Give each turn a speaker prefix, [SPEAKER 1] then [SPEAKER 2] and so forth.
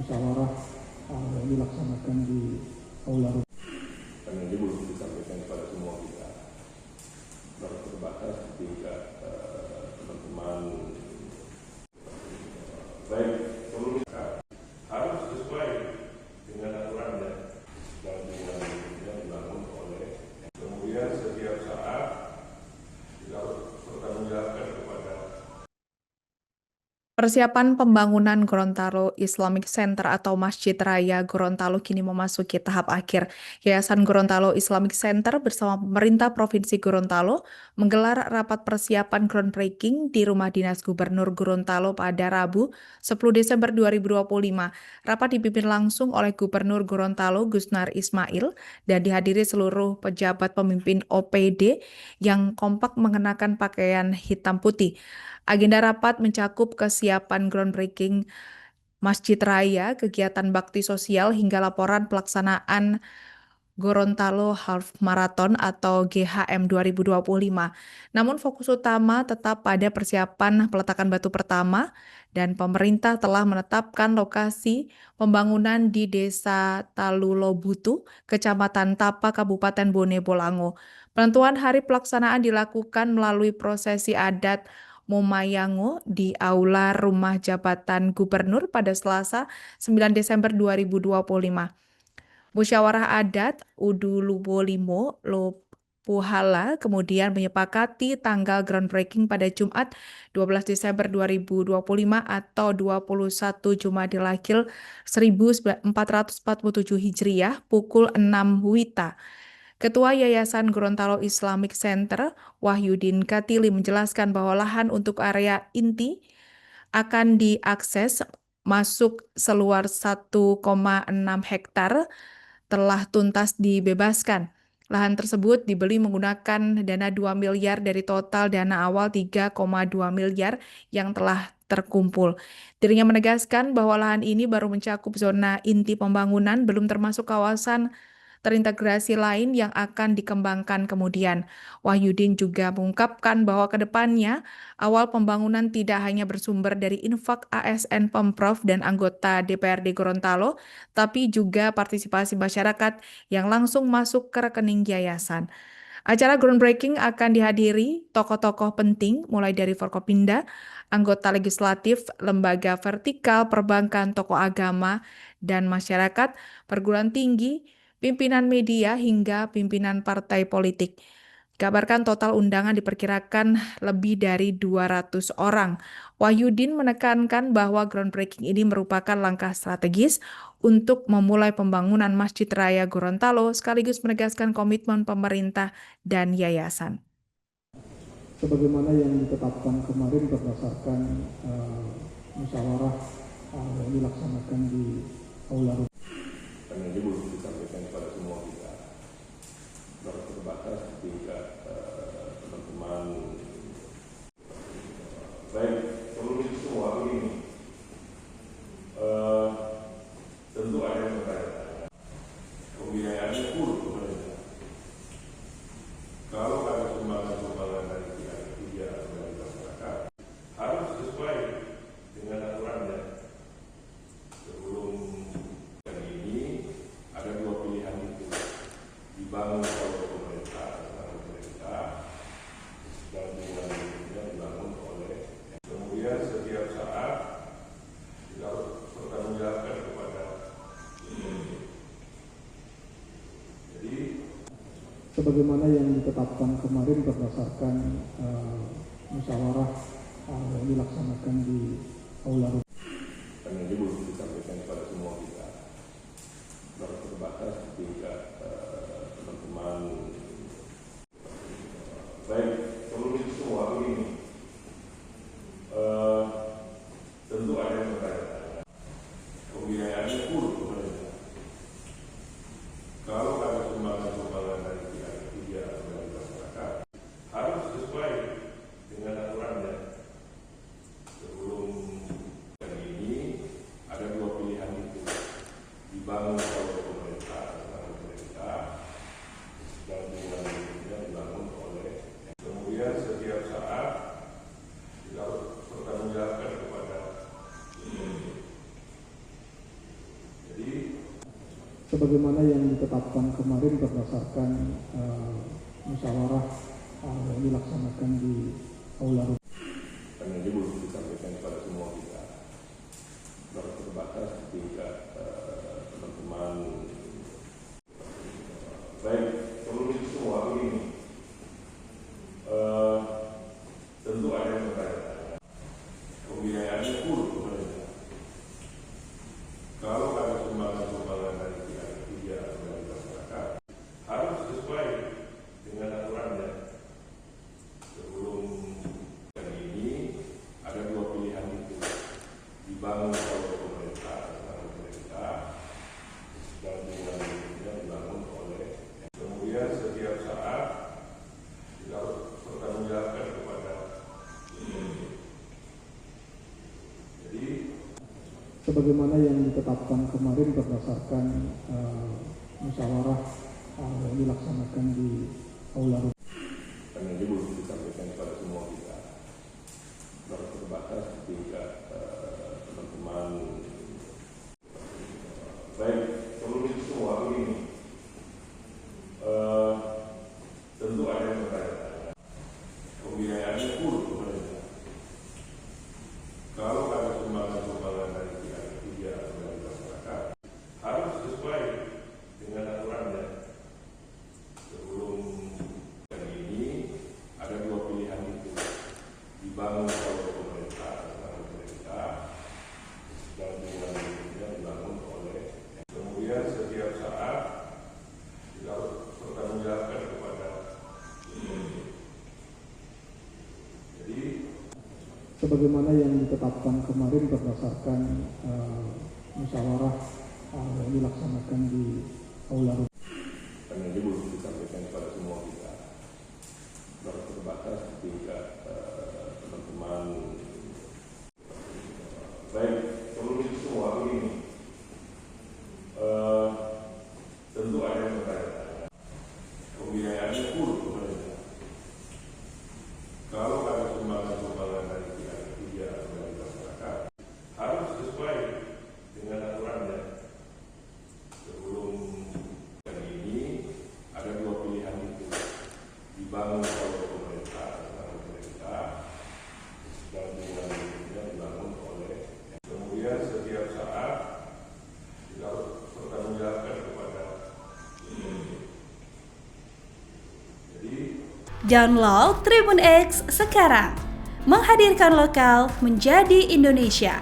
[SPEAKER 1] musyawarah yang dilaksanakan di Aula Rumah.
[SPEAKER 2] Karena ini belum disampaikan kepada semua kita, baru terbatas di tingkat teman-teman. Baik, perlu harus sesuai dengan aturannya dan dengan dibangun oleh. Kemudian setiap saat kita harus bertanggungjawabkan kepada.
[SPEAKER 3] Persiapan pembangunan Gorontalo Islamic Center atau Masjid Raya Gorontalo kini memasuki tahap akhir. Yayasan Gorontalo Islamic Center bersama pemerintah Provinsi Gorontalo menggelar rapat persiapan groundbreaking di Rumah Dinas Gubernur Gorontalo pada Rabu 10 Desember 2025. Rapat dipimpin langsung oleh Gubernur Gorontalo Gusnar Ismail dan dihadiri seluruh pejabat pemimpin OPD yang kompak mengenakan pakaian hitam putih. Agenda rapat mencakup kesiapan groundbreaking Masjid Raya, kegiatan bakti sosial hingga laporan pelaksanaan Gorontalo Half Marathon atau GHM 2025. Namun fokus utama tetap pada persiapan peletakan batu pertama dan pemerintah telah menetapkan lokasi pembangunan di Desa Talulobutu, Kecamatan Tapa, Kabupaten Bone Bolango. Penentuan hari pelaksanaan dilakukan melalui prosesi adat Momayango di Aula Rumah Jabatan Gubernur pada Selasa 9 Desember 2025. Musyawarah adat Udulubolimo Lopuhala kemudian menyepakati tanggal groundbreaking pada Jumat 12 Desember 2025 atau 21 Jumadil Akhir 1447 Hijriah pukul 6 WITA. Ketua Yayasan Gorontalo Islamic Center, Wahyudin Katili menjelaskan bahwa lahan untuk area inti akan diakses masuk seluas 1,6 hektar telah tuntas dibebaskan. Lahan tersebut dibeli menggunakan dana 2 miliar dari total dana awal 3,2 miliar yang telah terkumpul. Dirinya menegaskan bahwa lahan ini baru mencakup zona inti pembangunan, belum termasuk kawasan terintegrasi lain yang akan dikembangkan kemudian. Wahyudin juga mengungkapkan bahwa ke depannya awal pembangunan tidak hanya bersumber dari infak ASN Pemprov dan anggota DPRD Gorontalo, tapi juga partisipasi masyarakat yang langsung masuk ke rekening yayasan. Acara groundbreaking akan dihadiri tokoh-tokoh penting mulai dari Forkopimda, anggota legislatif, lembaga vertikal, perbankan, tokoh agama, dan masyarakat, perguruan tinggi, pimpinan media, hingga pimpinan partai politik. Kabarkan total undangan diperkirakan lebih dari 200 orang. Wahyudin menekankan bahwa groundbreaking ini merupakan langkah strategis untuk memulai pembangunan Masjid Raya Gorontalo sekaligus menegaskan komitmen pemerintah dan yayasan.
[SPEAKER 1] Sebagaimana yang ditetapkan kemarin berdasarkan musyawarah yang dilaksanakan di Aula Rumah.
[SPEAKER 2] Karena ini belum disampaikan kepada semua kita, baru terbatas di tingkat teman-teman. Baik, perlu semua begini. Tentu ada yang bertanya-tanya. Pembiayaannya full pemerintah. Kalau ada sumbangan-sumbangan dari pihak ketiga atau dari masyarakat, harus sesuai dengan aturannya. Sebelum ini ada dua pilihan itu, dibangun oleh pemerintah dan dibangun oleh. Kemudian setiap saat kita harus bertanggungjawabkan kepada. Jadi
[SPEAKER 1] sebagaimana yang ditetapkan kemarin berdasarkan musyawarah yang dilaksanakan di Aula Rumah.
[SPEAKER 2] Karena ini belum disampaikan kepada semua kita, baru terbatas di tingkat teman-teman. Baik, perlu semua begini. Tentu ada yang bertanya-tanya. Pembiayaannya full pemerintah. Kalau ada sumbangan-sumbangan dari pihak ketiga atau dari masyarakat, harus sesuai dengan aturannya. Sebelum ini ada dua pilihan itu, dibangun oleh pemerintah dan dibangun oleh. Kemudian setiap saat kita harus bertanggungjawabkan kepada.
[SPEAKER 1] sebagaimana yang ditetapkan kemarin berdasarkan musyawarah yang dilaksanakan di Aula Rumah.
[SPEAKER 2] Karena ini belum disampaikan kepada semua kita. Baru terbatas tingkat teman-teman. Baik, sebelum itu semua begini. Tentu ada yang bertanya-tanya. Pembiayaannya full pemerintah. Kalau ada sumbangan-sumbangan dari pihak ketiga atau dari masyarakat, harus sesuai dengan aturannya. Sebelum ini ada dua pilihan itu, dibangun oleh pemerintah dan dengan dibangun oleh, kemudian setiap saat kita harus bertanggungjawabkan kepada jadi
[SPEAKER 1] Sebagaimana yang ditetapkan kemarin berdasarkan musyawarah yang dilaksanakan di Aula Rumah.
[SPEAKER 2] karena ini belum disampaikan kepada semua kita. Baru terbatas tingkat teman-teman. Baik, sebelum itu semua begini. Tentu ada yang bertanya-tanya. Pembiayaannya full pemerintah. Kalau ada sumbangan-sumbangan dari pihak ketiga atau dari masyarakat, harus sesuai dengan aturannya. Sebelum ini ada dua pilihan itu, dibangun oleh pemerintah dan dengan dibangun oleh, kemudian setiap saat kita harus bertanggungjawabkan kepada jadi
[SPEAKER 1] Sebagaimana yang ditetapkan kemarin berdasarkan musyawarah yang dilaksanakan di Aula Rumah.
[SPEAKER 2] karena ini belum disampaikan kepada semua kita. Baru terbatas tingkat teman-teman. Baik, sebelum itu semua begini. Tentu ada yang bertanya-tanya. Pembiayaannya full pemerintah. Kalau ada sumbangan-sumbangan dari pihak ketiga atau dari masyarakat, harus sesuai dengan aturannya. Sebelum ini ada dua pilihan itu, dibangun oleh pemerintah dan dengan dibangun oleh, kemudian setiap saat kita harus bertanggungjawabkan kepada jadi
[SPEAKER 4] Download Tribun X sekarang, menghadirkan lokal menjadi Indonesia.